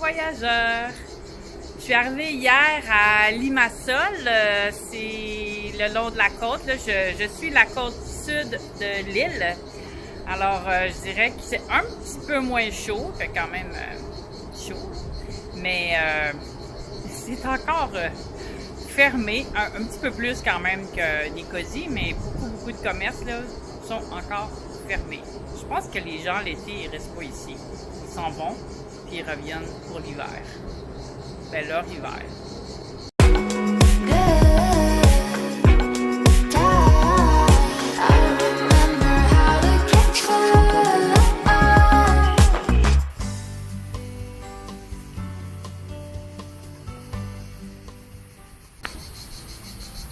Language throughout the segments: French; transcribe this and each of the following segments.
voyageurs! Je suis arrivée hier à Limassol, c'est le long de la côte. Là. Je suis la côte sud de l'île. Alors, je dirais que c'est un petit peu moins chaud, fait quand même chaud. Mais c'est encore fermé, un petit peu plus quand même que Nicosie, mais beaucoup de commerces là, sont encore fermés. Je pense que les gens, l'été, ils restent pas ici. Ils s'en vont, puis ils reviennent pour l'hiver. Ben leur hiver.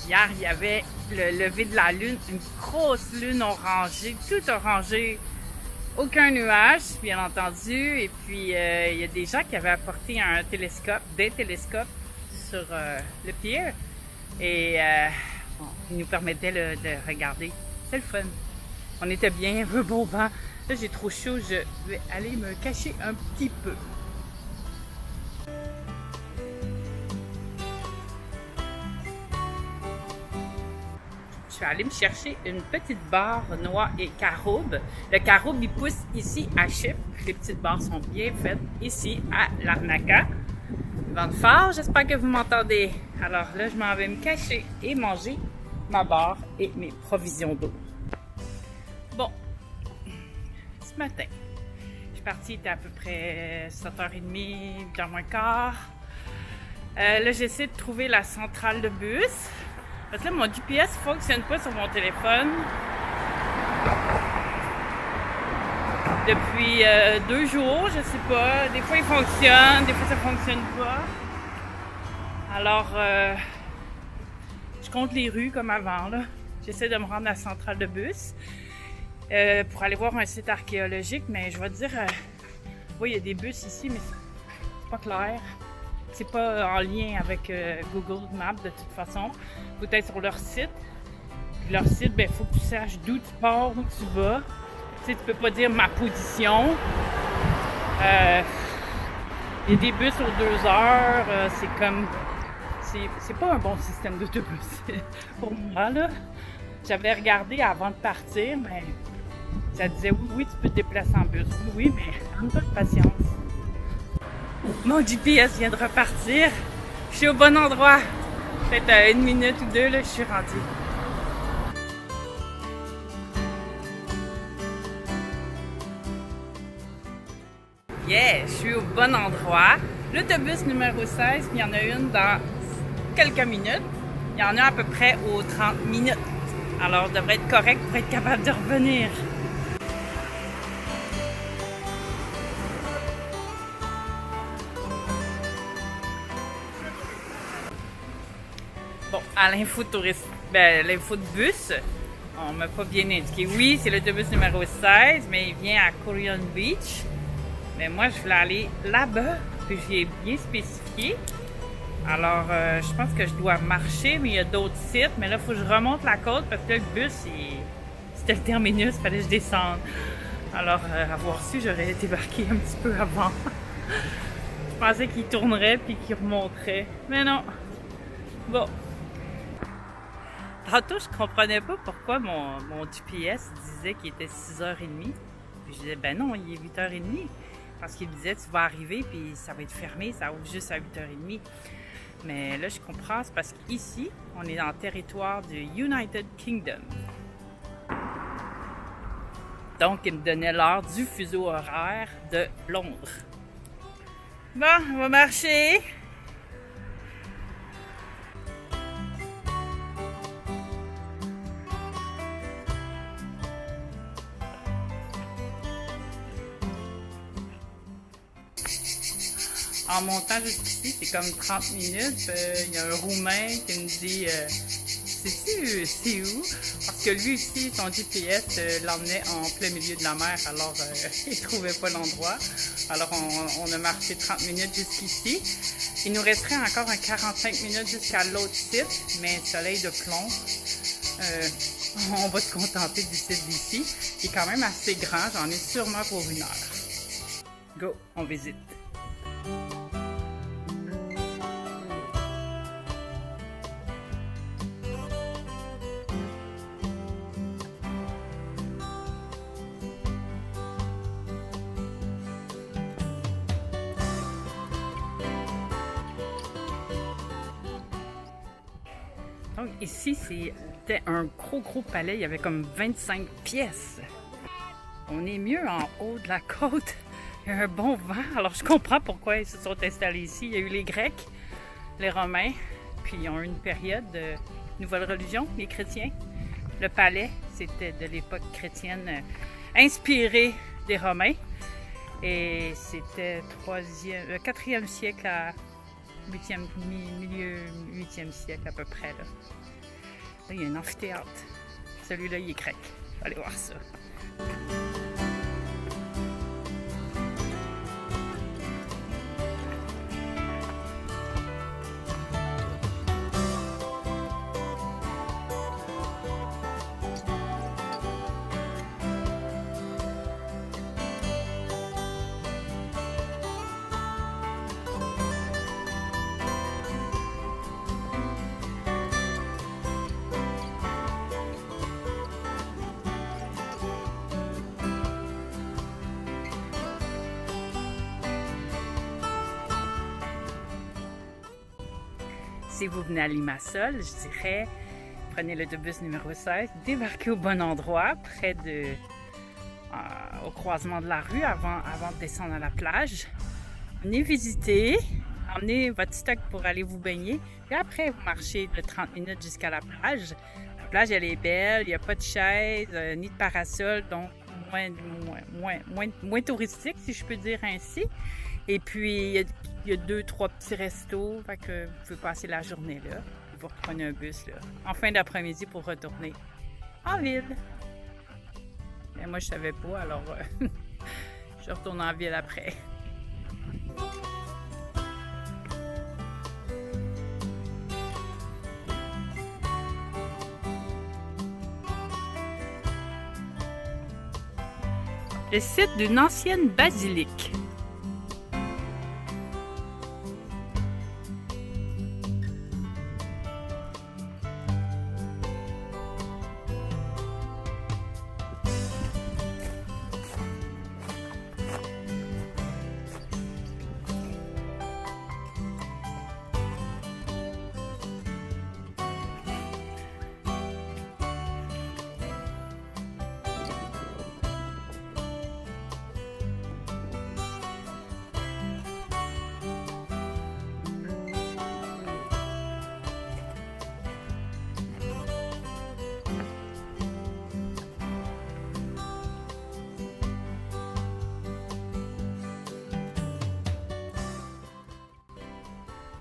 Hier, il y avait le lever de la lune, une grosse lune orangée, tout orangé, aucun nuage, bien entendu. Et puis, il y a des gens qui avaient apporté des télescopes sur le pier. Et bon, ils nous permettaient de regarder. C'est le fun. On était bien, un peu bon vent. Là, j'ai trop chaud, je vais aller me cacher un petit peu. Je suis allée me chercher une petite barre noix et caroube. Le caroube, il pousse ici à Chypre. Les petites barres sont bien faites ici à Larnaca. Il vente fort, j'espère que vous m'entendez. Alors là, je m'en vais me cacher et manger ma barre et mes provisions d'eau. Bon, ce matin, je suis partie, il était à peu près 7h30, 8h moins quart. Là, j'essaie de trouver la centrale de bus. Parce que là, mon GPS ne fonctionne pas sur mon téléphone. Depuis 2 jours, je sais pas. Des fois, il fonctionne, des fois, ça fonctionne pas. Alors, je compte les rues comme avant, là. J'essaie de me rendre à la centrale de bus pour aller voir un site archéologique, mais je vais te dire, oui, il y a des bus ici, mais c'est pas clair. C'est pas en lien avec Google Maps de toute façon. Faut être sur leur site. Puis leur site, ben, faut que tu saches d'où tu pars, où tu vas. Tu sais, tu peux pas dire ma position. Il y a des bus aux 2 heures. C'est comme... C'est pas un bon système d'autobus pour moi, là. J'avais regardé avant de partir, mais ça disait oui, tu peux te déplacer en bus. Oui, mais un peu de patience. Mon GPS vient de repartir. Je suis au bon endroit. Peut-être à 1 minute ou 2, là, je suis rendue. Yeah, je suis au bon endroit. L'autobus numéro 16, il y en a une dans quelques minutes. Il y en a à peu près aux 30 minutes. Alors, je devrais être correct pour être capable de revenir. Bon, à l'info touriste, l'info de bus, on m'a pas bien indiqué. Oui, c'est l'autobus numéro 16, mais il vient à Korean Beach. Mais moi, je voulais aller là-bas, puis j'y ai bien spécifié. Alors, je pense que je dois marcher, mais il y a d'autres sites. Mais là, il faut que je remonte la côte parce que là, le bus, c'était le terminus, il fallait que je descende. Alors, avoir su, j'aurais débarqué un petit peu avant. Je pensais qu'il tournerait puis qu'il remonterait. Mais non. Bon. Tantôt, je comprenais pas pourquoi mon GPS disait qu'il était 6h30. Puis je disais, ben non, il est 8h30. Parce qu'il disait, tu vas arriver, puis ça va être fermé, ça ouvre juste à 8h30. Mais là, je comprends, c'est parce qu'ici, on est dans le territoire du United Kingdom. Donc, il me donnait l'heure du fuseau horaire de Londres. Bon, on va marcher. En montant jusqu'ici, c'est comme 30 minutes. Il y a un Roumain qui me dit sais-tu c'est où? Parce que lui aussi, son GPS l'emmenait en plein milieu de la mer, alors il trouvait pas l'endroit. Alors on a marché 30 minutes jusqu'ici. Il nous resterait encore un 45 minutes jusqu'à l'autre site, mais soleil de plomb. On va se contenter du site d'ici, qui est quand même assez grand. J'en ai sûrement pour 1 heure. Go, on visite. Donc ici, c'était un gros palais. Il y avait comme 25 pièces. On est mieux en haut de la côte. Il y a un bon vent. Alors je comprends pourquoi ils se sont installés ici. Il y a eu les Grecs, les Romains, puis ils ont eu une période de nouvelle religion, les chrétiens. Le palais, c'était de l'époque chrétienne, inspiré des Romains. Et c'était le 4e siècle à milieu 8e siècle à peu près. Là, il y a un amphithéâtre. Celui-là, il est grec. Allez voir ça. Si vous venez à Limassol, je dirais, prenez l'autobus numéro 16, débarquez au bon endroit, près au croisement de la rue, avant de descendre à la plage. Venez visiter, emmenez votre stock pour aller vous baigner, et après, vous marchez de 30 minutes jusqu'à la plage. La plage, elle est belle, il n'y a pas de chaise, ni de parasol, donc moins touristique, si je peux dire ainsi. Et puis, il y a 2-3 petits restos, fait que vous pouvez passer la journée là. Vous reprenez un bus là, en fin d'après-midi pour retourner en ville. Mais moi, je savais pas, alors je retourne en ville après. Le site d'une ancienne basilique.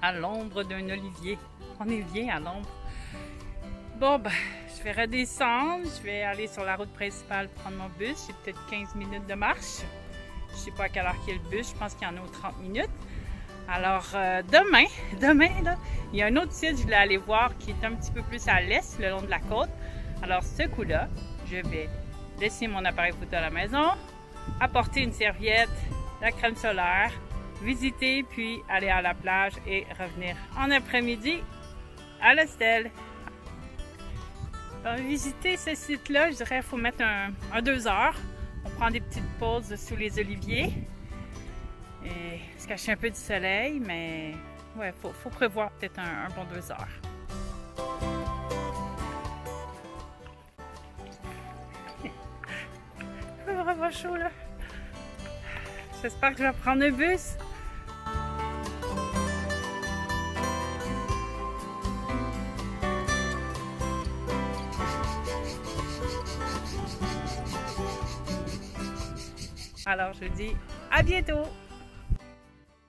À l'ombre d'un olivier. On est bien à l'ombre. Bon, ben, je vais redescendre. Je vais aller sur la route principale prendre mon bus. J'ai peut-être 15 minutes de marche. Je sais pas à quelle heure qu'il y a le bus. Je pense qu'il y en a aux 30 minutes. Alors, demain, là, il y a un autre site que je voulais aller voir qui est un petit peu plus à l'est, le long de la côte. Alors, ce coup-là, je vais laisser mon appareil photo à la maison, apporter une serviette, la crème solaire, visiter, puis aller à la plage et revenir en après-midi à l'hostel. Pour visiter ce site-là, je dirais qu'il faut mettre un 2 heures. On prend des petites pauses sous les oliviers et se cacher un peu du soleil, mais ouais, faut prévoir peut-être un bon 2 heures. Il fait vraiment chaud là. J'espère que je vais prendre un bus. Alors je dis à bientôt!